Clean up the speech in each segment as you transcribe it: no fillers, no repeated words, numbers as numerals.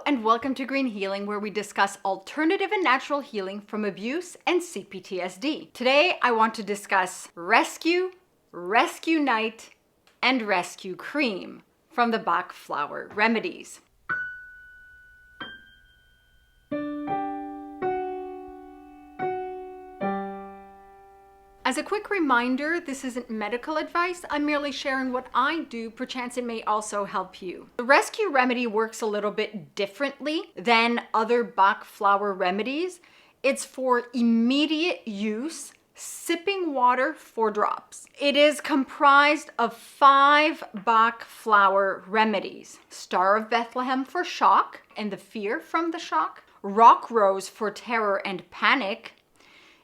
and welcome to Green Healing, where we discuss alternative and natural healing from abuse and CPTSD. Today, I want to discuss Rescue, Rescue Night, and Rescue Cream from the Bach Flower Remedies. As a quick reminder, this isn't medical advice. I'm merely sharing what I do, perchance it may also help you. The rescue remedy works a little bit differently than other Bach flower remedies. It's for immediate use, sipping water 4 drops. It is comprised of 5 Bach flower remedies. Star of Bethlehem for shock and the fear from the shock. Rock rose for terror and panic.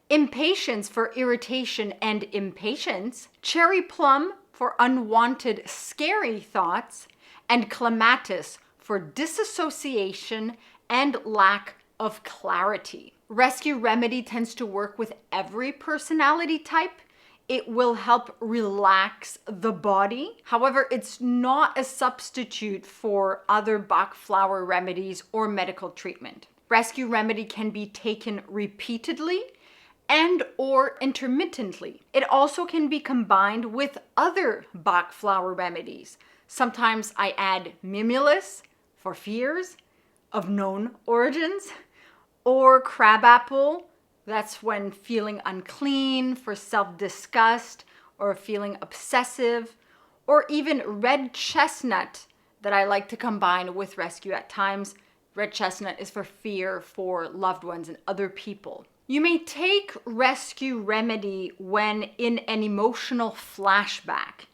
Impatiens for irritation and impatience, cherry plum for unwanted, scary thoughts, and clematis for disassociation and lack of clarity. Rescue remedy tends to work with every personality type. It will help relax the body. However, it's not a substitute for other Bach flower remedies or medical treatment. Rescue remedy can be taken repeatedly and or intermittently. It also can be combined with other Bach flower remedies. Sometimes I add mimulus for fears of known origins, or crabapple, that's when feeling unclean, for self-disgust, or feeling obsessive, or even red chestnut that I like to combine with rescue at times. Red chestnut is for fear for loved ones and other people. You may take rescue remedy when in an emotional flashback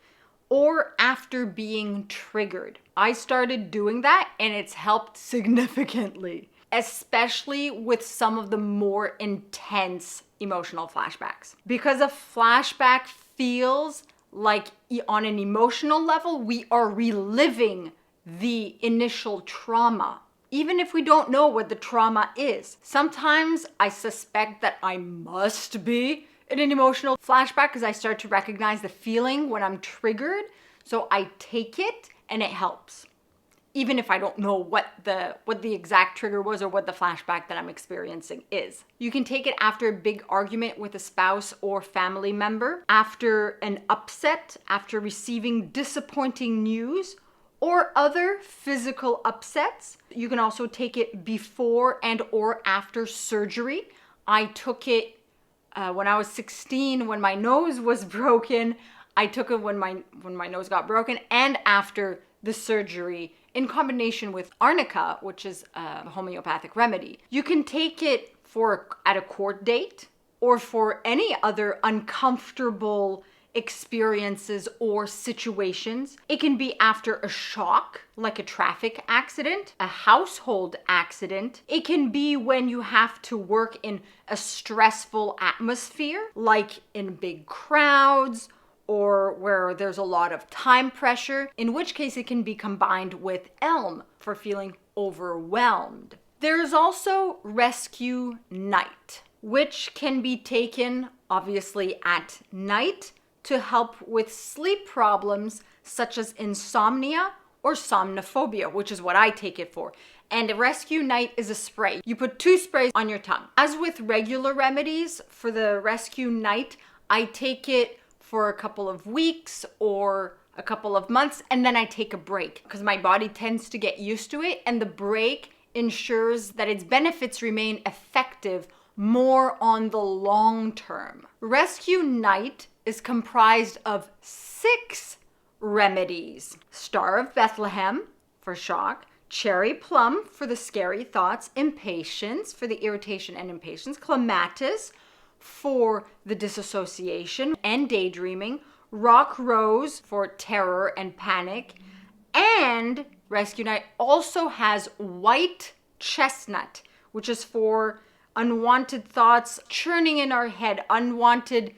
or after being triggered. I started doing that and it's helped significantly, especially with some of the more intense emotional flashbacks. Because a flashback feels like on an emotional level, we are reliving the initial trauma. Even if we don't know what the trauma is. Sometimes I suspect that I must be in an emotional flashback because I start to recognize the feeling when I'm triggered. So I take it and it helps. Even if I don't know what the exact trigger was or what the flashback that I'm experiencing is. You can take it after a big argument with a spouse or family member, after an upset, after receiving disappointing news, or other physical upsets. You can also take it before and or after surgery. I took it when I was 16 when my nose was broken. I took it when my nose got broken and after the surgery in combination with arnica, which is a homeopathic remedy. You can take it at a court date or for any other uncomfortable experiences or situations. It can be after a shock, like a traffic accident, a household accident. It can be when you have to work in a stressful atmosphere, like in big crowds or where there's a lot of time pressure, in which case it can be combined with elm for feeling overwhelmed. There's also rescue night, which can be taken obviously at night to help with sleep problems such as insomnia or somnophobia, which is what I take it for. And a rescue night is a spray. You put 2 sprays on your tongue. As with regular remedies, for the rescue night, I take it for a couple of weeks or a couple of months, and then I take a break because my body tends to get used to it, and the break ensures that its benefits remain effective more on the long term. Rescue night is comprised of 6 remedies. Star of Bethlehem for shock, cherry plum for the scary thoughts, impatiens for the irritation and impatience, clematis for the disassociation and daydreaming, rock rose for terror and panic, and rescue night also has white chestnut, which is for unwanted thoughts churning in our head, unwanted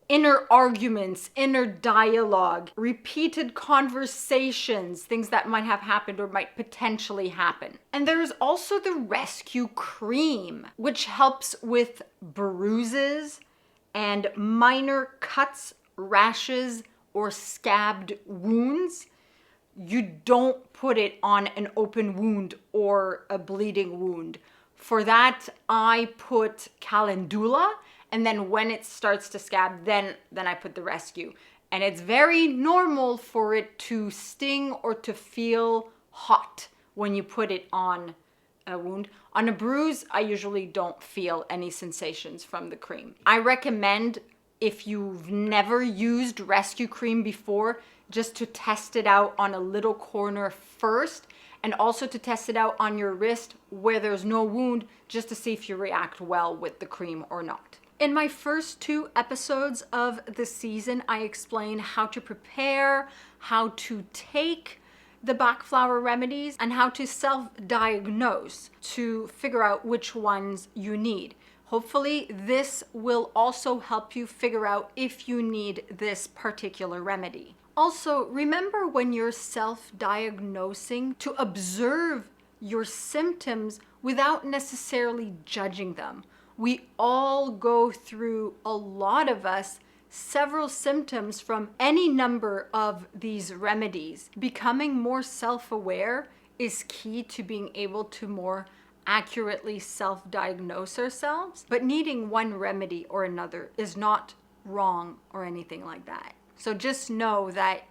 inner arguments, inner dialogue, repeated conversations, things that might have happened or might potentially happen. And there's also the rescue cream, which helps with bruises and minor cuts, rashes, or scabbed wounds. you don't put it on an open wound or a bleeding wound. For that, I put calendula, and then when it starts to scab, then I put the rescue. And it's very normal for it to sting or to feel hot when you put it on a wound. On a bruise, I usually don't feel any sensations from the cream. I recommend, if you've never used rescue cream before, just to test it out on a little corner first, and also to test it out on your wrist where there's no wound, just to see if you react well with the cream or not. In my first 2 episodes of the season, I explain how to prepare, how to take the Bach Flower Remedies, and how to self-diagnose to figure out which ones you need. Hopefully, this will also help you figure out if you need this particular remedy. Also, remember when you're self-diagnosing to observe your symptoms without necessarily judging them. We all go through, a lot of us, several symptoms from any number of these remedies. Becoming more self-aware is key to being able to more accurately self-diagnose ourselves, but needing one remedy or another is not wrong or anything like that. So just know that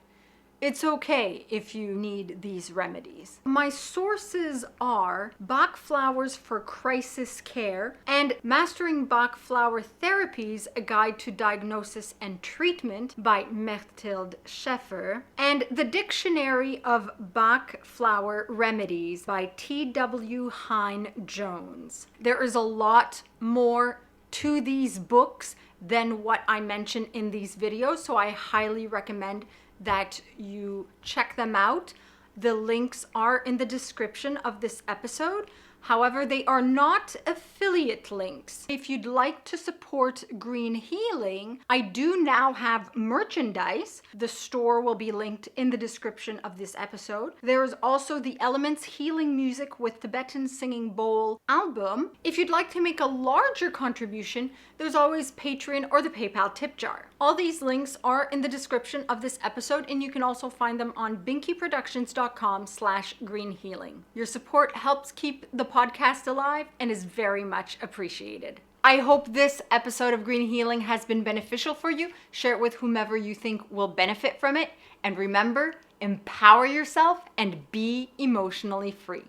it's okay if you need these remedies. My sources are Bach Flowers for Crisis Care and Mastering Bach Flower Therapies, A Guide to Diagnosis and Treatment by Mathilde Scheffer, and The Dictionary of Bach Flower Remedies by T.W. Hine Jones. There is a lot more to these books than what I mentioned in these videos, so I highly recommend that you check them out. The links are in the description of this episode. However, they are not affiliate links. If you'd like to support Green Healing, I do now have merchandise. The store will be linked in the description of this episode. There is also the Elements Healing Music with Tibetan Singing Bowl album. If you'd like to make a larger contribution, there's always Patreon or the PayPal tip jar. All these links are in the description of this episode, and you can also find them on binkyproductions.com/greenhealing. Your support helps keep the podcast alive and is very much appreciated. I hope this episode of Green Healing has been beneficial for you. Share it with whomever you think will benefit from it. And remember, empower yourself and be emotionally free.